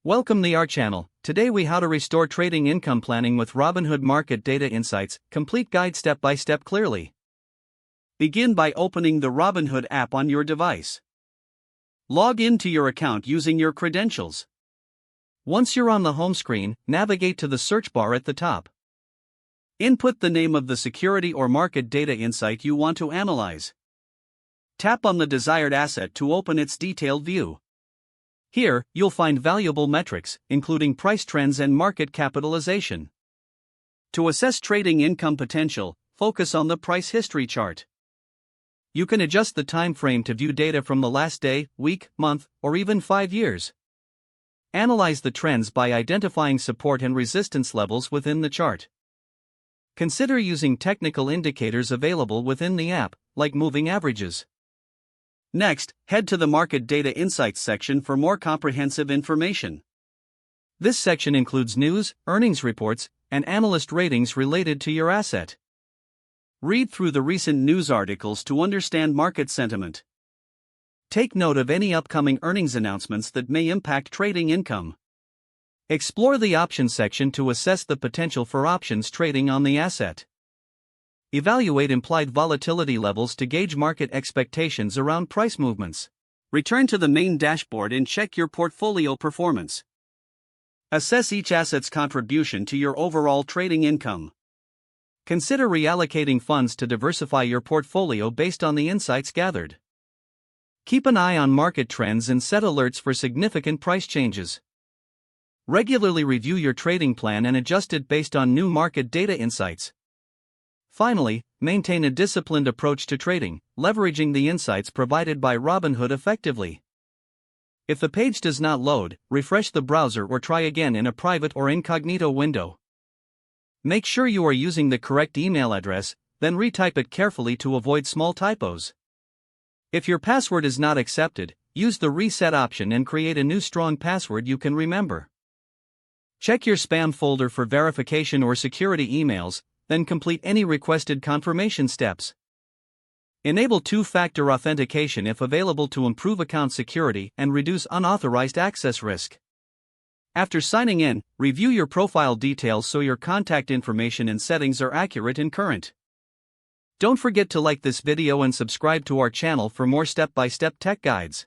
Welcome to our channel. Today we how to restore trading income planning with Robinhood Market Data Insights, complete guide step by step clearly. Begin by opening the Robinhood app on your device. Log into your account using your credentials. Once you're on the home screen, navigate to the search bar at the top. Input the name of the security or market data insight you want to analyze. Tap on the desired asset to open its detailed view. Here, you'll find valuable metrics, including price trends and market capitalization. To assess trading income potential, focus on the price history chart. You can adjust the time frame to view data from the last day, week, month, or even 5 years. Analyze the trends by identifying support and resistance levels within the chart. Consider using technical indicators available within the app, like moving averages. Next, head to the Market Data Insights section for more comprehensive information. This section includes news, earnings reports, and analyst ratings related to your asset. Read through the recent news articles to understand market sentiment. Take note of any upcoming earnings announcements that may impact trading income. Explore the options section to assess the potential for options trading on the asset. Evaluate implied volatility levels to gauge market expectations around price movements. Return to the main dashboard and check your portfolio performance. Assess each asset's contribution to your overall trading income. Consider reallocating funds to diversify your portfolio based on the insights gathered. Keep an eye on market trends and set alerts for significant price changes. Regularly review your trading plan and adjust it based on new market data insights. Finally, maintain a disciplined approach to trading, leveraging the insights provided by Robinhood effectively. If the page does not load, refresh the browser or try again in a private or incognito window. Make sure you are using the correct email address, then retype it carefully to avoid small typos. If your password is not accepted, use the reset option and create a new strong password you can remember. Check your spam folder for verification or security emails, then complete any requested confirmation steps. Enable two-factor authentication if available to improve account security and reduce unauthorized access risk. After signing in, review your profile details so your contact information and settings are accurate and current. Don't forget to like this video and subscribe to our channel for more step-by-step tech guides.